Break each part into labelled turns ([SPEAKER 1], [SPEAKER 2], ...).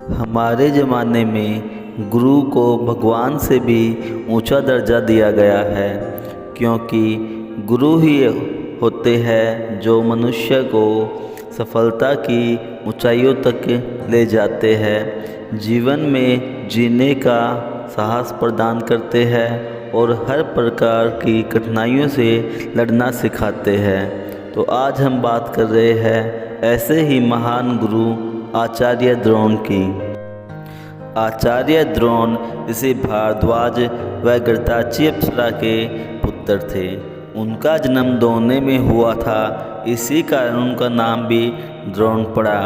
[SPEAKER 1] हमारे ज़माने में गुरु को भगवान से भी ऊंचा दर्जा दिया गया है, क्योंकि गुरु ही होते हैं जो मनुष्य को सफलता की ऊंचाइयों तक ले जाते हैं, जीवन में जीने का साहस प्रदान करते हैं और हर प्रकार की कठिनाइयों से लड़ना सिखाते हैं। तो आज हम बात कर रहे हैं ऐसे ही महान गुरु आचार्य द्रोण की। आचार्य द्रोण ऋषि भारद्वाज व घृताची अप्सरा के पुत्र थे। उनका जन्म दोने में हुआ था, इसी कारण उनका नाम भी द्रोण पड़ा।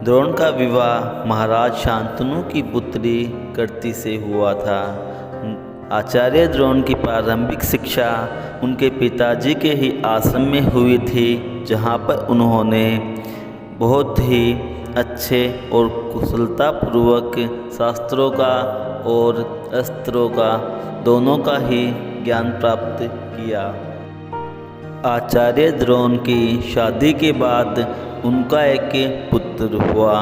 [SPEAKER 1] द्रोण का विवाह महाराज शांतनु की पुत्री कृति से हुआ था। आचार्य द्रोण की प्रारंभिक शिक्षा उनके पिताजी के ही आश्रम में हुई थी, जहाँ पर उन्होंने बहुत ही अच्छे और कुशलतापूर्वक शास्त्रों का और अस्त्रों का दोनों का ही ज्ञान प्राप्त किया। आचार्य द्रोण की शादी के बाद उनका एक पुत्र हुआ।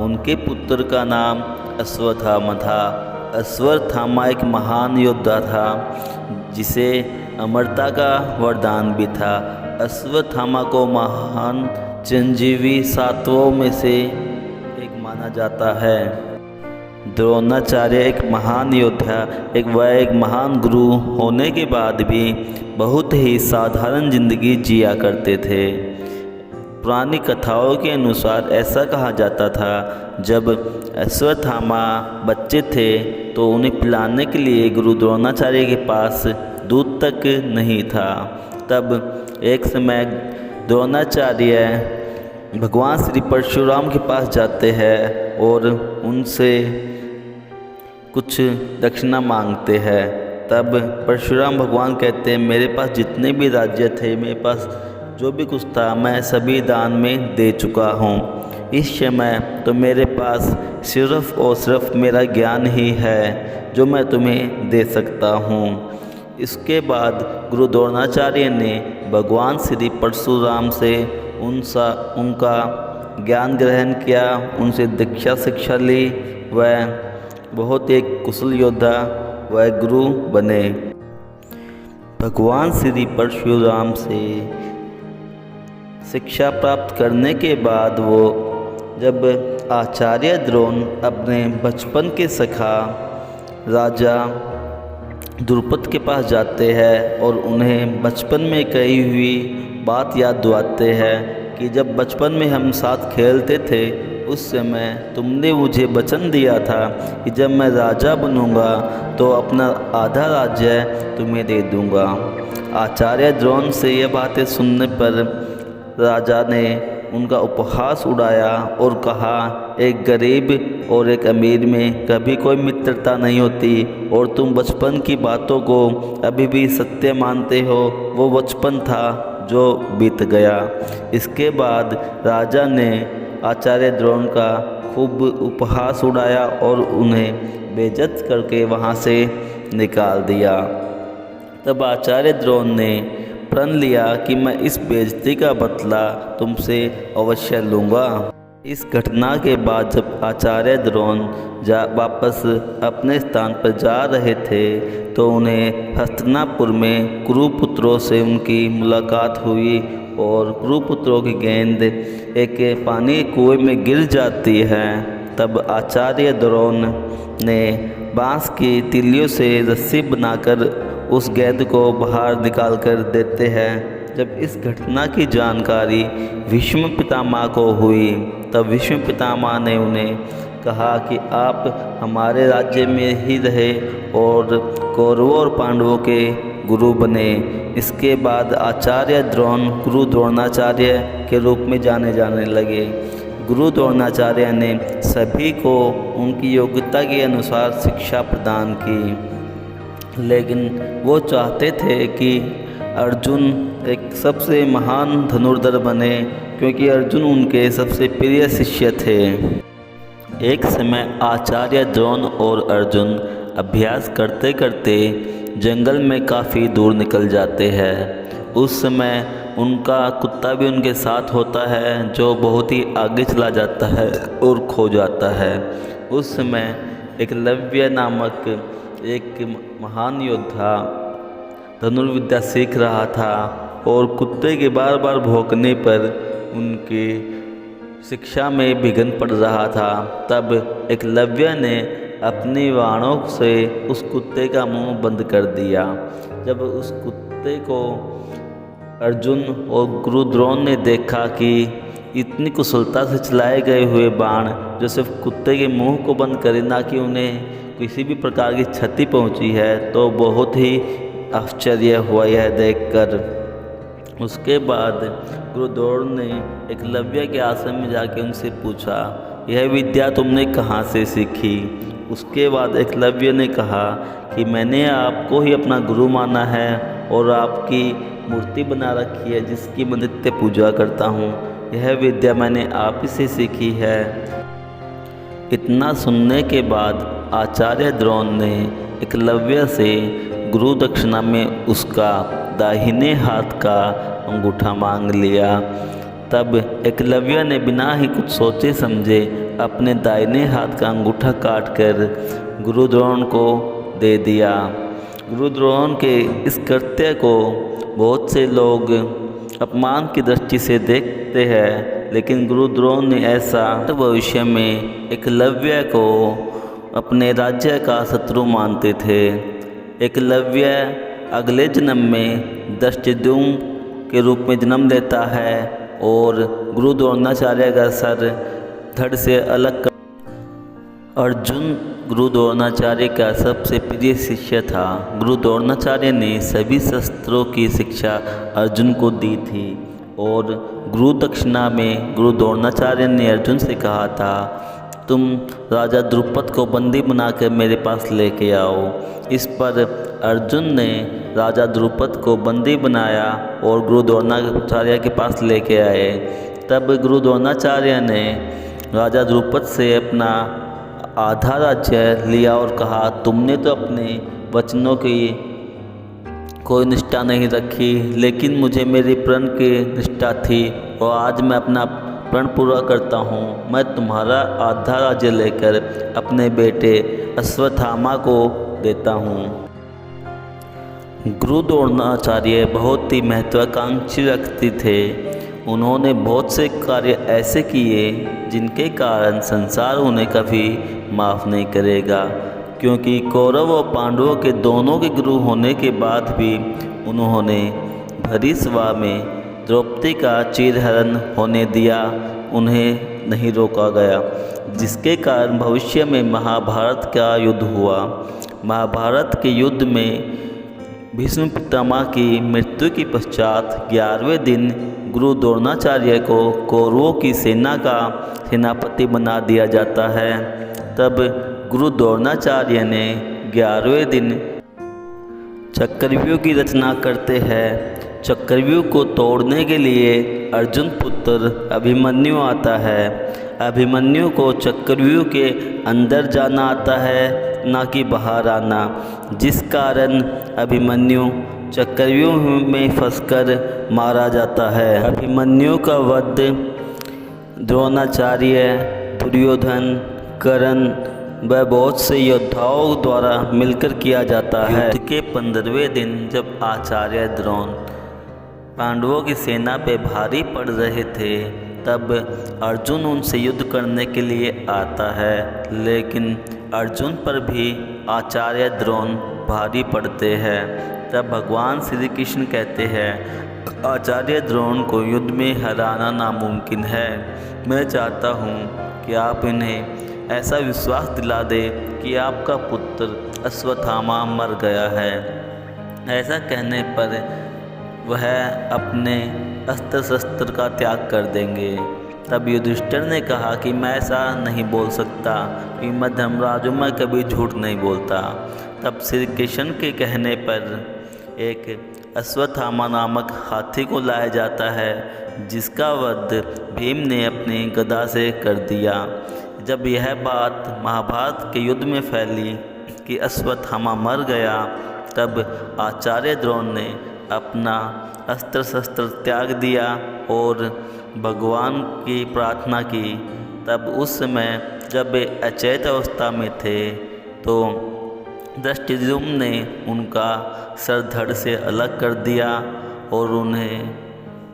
[SPEAKER 1] उनके पुत्र का नाम अश्वत्थामा था। अश्वत्थामा एक महान योद्धा था, जिसे अमरता का वरदान भी था। अश्वत्थामा को महान चिरंजीवी सातवों में से एक माना जाता है। द्रोणाचार्य एक महान योद्धा, एक महान गुरु होने के बाद भी बहुत ही साधारण जिंदगी जिया करते थे। पुरानी कथाओं के अनुसार ऐसा कहा जाता था, जब अश्वत्थामा बच्चे थे तो उन्हें पिलाने के लिए गुरु द्रोणाचार्य के पास दूध तक नहीं था। तब एक समय द्रोणाचार्य भगवान श्री परशुराम के पास जाते हैं और उनसे कुछ दक्षिणा मांगते हैं। तब परशुराम भगवान कहते हैं, मेरे पास जितने भी राज्य थे, मेरे पास जो भी कुछ था, मैं सभी दान में दे चुका हूँ। इस समय तो मेरे पास सिर्फ और सिर्फ मेरा ज्ञान ही है जो मैं तुम्हें दे सकता हूँ। इसके बाद गुरु द्रोणाचार्य ने भगवान श्री परशुराम से उनका ज्ञान ग्रहण किया, उनसे दीक्षा शिक्षा ली। वह बहुत एक कुशल योद्धा व गुरु बने। भगवान श्री परशुराम से शिक्षा प्राप्त करने के बाद वो जब आचार्य द्रोण अपने बचपन के सखा राजा द्रुपद के पास जाते हैं और उन्हें बचपन में कही हुई बात याद दिलाते हैं कि जब बचपन में हम साथ खेलते थे, उस समय तुमने मुझे वचन दिया था कि जब मैं राजा बनूंगा तो अपना आधा राज्य तुम्हें दे दूंगा। आचार्य द्रोण से ये बातें सुनने पर राजा ने उनका उपहास उड़ाया और कहा, एक गरीब और एक अमीर में कभी कोई मित्रता नहीं होती और तुम बचपन की बातों को अभी भी सत्य मानते हो। वो बचपन था जो बीत गया। इसके बाद राजा ने आचार्य द्रोण का खूब उपहास उड़ाया और उन्हें बेइज्जत करके वहाँ से निकाल दिया। तब आचार्य द्रोण ने प्रण लिया कि मैं इस बेइज्जती का बदला तुमसे अवश्य लूँगा। इस घटना के बाद जब आचार्य द्रोण वापस अपने स्थान पर जा रहे थे तो उन्हें हस्तिनापुर में कुरुपुत्रों से उनकी मुलाकात हुई और कुरुपुत्रों की गेंद एक पानी के कुएं में गिर जाती है। तब आचार्य द्रोण ने बांस की तीलियों से रस्सी बनाकर उस गेंद को बाहर निकाल कर देते हैं। जब इस घटना की जानकारी भीष्म पितामह को हुई, तब भीष्म पितामह ने उन्हें कहा कि आप हमारे राज्य में ही रहे और कौरवों और पांडवों के गुरु बने। इसके बाद आचार्य द्रोण गुरु द्रोणाचार्य के रूप में जाने लगे। गुरु द्रोणाचार्य ने सभी को उनकी योग्यता के अनुसार शिक्षा प्रदान की, लेकिन वो चाहते थे कि अर्जुन एक सबसे महान धनुर्धर बने, क्योंकि अर्जुन उनके सबसे प्रिय शिष्य थे। एक समय आचार्य द्रोण और अर्जुन अभ्यास करते करते जंगल में काफ़ी दूर निकल जाते हैं। उस समय उनका कुत्ता भी उनके साथ होता है, जो बहुत ही आगे चला जाता है और खो जाता है। उस समय एकलव्य नामक एक महान योद्धा धनुर्विद्या सीख रहा था और कुत्ते के बार बार भौंकने पर उनकी शिक्षा में विघ्न पड़ रहा था। तब एकलव्य ने अपनी बाणों से उस कुत्ते का मुंह बंद कर दिया। जब उस कुत्ते को अर्जुन और गुरु द्रोण ने देखा कि इतनी कुशलता से चलाए गए हुए बाण जो सिर्फ कुत्ते के मुंह को बंद करे, ना कि उन्हें किसी भी प्रकार की क्षति पहुंची है, तो बहुत ही आश्चर्य हुआ यह देखकर। उसके बाद गुरु द्रोण ने एकलव्य के आश्रम में जाके उनसे पूछा, यह विद्या तुमने कहाँ से सीखी? उसके बाद एकलव्य ने कहा कि मैंने आपको ही अपना गुरु माना है और आपकी मूर्ति बना रखी है जिसकी मैं नित्य पूजा करता हूँ। यह विद्या मैंने आप ही से सीखी है। इतना सुनने के बाद आचार्य द्रोण ने एकलव्य से गुरु दक्षिणा में उसका दाहिने हाथ का अंगूठा मांग लिया। तब एकलव्य ने बिना ही कुछ सोचे समझे अपने दाहिने हाथ का अंगूठा काटकर गुरु द्रोण को दे दिया। गुरु द्रोण के इस कृत्य को बहुत से लोग अपमान की दृष्टि से देखते हैं, लेकिन गुरु द्रोण ने ऐसा भविष्य में एकलव्य को अपने राज्य का शत्रु मानते थे। एकलव्य अगले जन्म में दृष्टद्युम्न के रूप में जन्म लेता है और गुरु द्रोणाचार्य का सर धड़ से अलग कर अर्जुन गुरु द्रोणाचार्य का सबसे प्रिय शिष्य था। गुरु द्रोणाचार्य ने सभी शस्त्रों की शिक्षा अर्जुन को दी थी और गुरु दक्षिणा में गुरु द्रोणाचार्य ने अर्जुन से कहा था, तुम राजा द्रुपद को बंदी बनाकर मेरे पास लेके आओ। इस पर अर्जुन ने राजा द्रुपद को बंदी बनाया और गुरु द्रोणाचार्य के पास लेके आए। तब गुरु द्रोणाचार्य ने राजा द्रुपद से अपना आधा राज्य लिया और कहा, तुमने तो अपने वचनों की कोई निष्ठा नहीं रखी, लेकिन मुझे मेरी प्रण की निष्ठा थी और आज मैं अपना प्रण पूरा करता हूँ। मैं तुम्हारा आधा राज्य लेकर अपने बेटे अश्वत्थामा को देता हूँ। गुरु द्रोणाचार्य बहुत ही महत्वाकांक्षी व्यक्ति थे। उन्होंने बहुत से कार्य ऐसे किए जिनके कारण संसार उन्हें कभी माफ़ नहीं करेगा, क्योंकि कौरव और पांडवों के दोनों के गुरु होने के बाद भी उन्होंने भरी सभा में द्रौपदी का चीरहरण होने दिया, उन्हें नहीं रोका गया, जिसके कारण भविष्य में महाभारत का युद्ध हुआ। महाभारत के युद्ध में भीष्म पितामह की मृत्यु के पश्चात 11वें दिन गुरु द्रोणाचार्य को कौरवों की सेना का सेनापति बना दिया जाता है। तब गुरु द्रोणाचार्य ने 11वें दिन चक्रव्यूह की रचना करते हैं। चक्रव्यूह को तोड़ने के लिए अर्जुन पुत्र अभिमन्यु आता है। अभिमन्यु को चक्रव्यूह के अंदर जाना आता है, ना कि बाहर आना, जिस कारण अभिमन्यु चक्रव्यूह में फंसकर मारा जाता है। अभिमन्यु का वध द्रोणाचार्य, दुर्योधन, कर्ण व बहुत से योद्धाओं द्वारा मिलकर किया जाता है। युद्ध के 15वें दिन जब आचार्य द्रोण पांडवों की सेना पे भारी पड़ रहे थे, तब अर्जुन उनसे युद्ध करने के लिए आता है, लेकिन अर्जुन पर भी आचार्य द्रोण भारी पड़ते हैं। तब भगवान श्री कृष्ण कहते हैं, आचार्य द्रोण को युद्ध में हराना नामुमकिन है। मैं चाहता हूँ कि आप इन्हें ऐसा विश्वास दिला दे कि आपका पुत्र अश्वत्थामा मर गया है। ऐसा कहने पर वह अपने अस्त्र शस्त्र का त्याग कर देंगे। तब युधिष्ठिर ने कहा कि मैं ऐसा नहीं बोल सकता, कि मैं धर्मराज हूँ, मैं कभी झूठ नहीं बोलता। तब श्री कृष्ण के कहने पर एक अश्वत्थामा नामक हाथी को लाया जाता है, जिसका वध भीम ने अपनी गदा से कर दिया। जब यह बात महाभारत के युद्ध में फैली कि अश्वत्थामा मर गया, तब आचार्य द्रोण ने अपना अस्त्र शस्त्र त्याग दिया और भगवान की प्रार्थना की। तब उस समय जब वे अचेत अवस्था में थे तो दृष्टिद्युम्न ने उनका सर धड़ से अलग कर दिया और उन्हें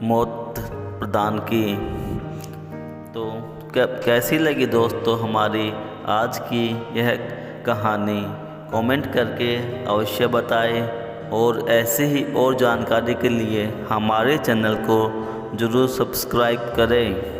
[SPEAKER 1] मौत प्रदान की। तो कैसी लगी दोस्तों हमारी आज की यह कहानी? कमेंट करके अवश्य बताएं और ऐसे ही और जानकारी के लिए हमारे चैनल को ज़रूर सब्सक्राइब करें।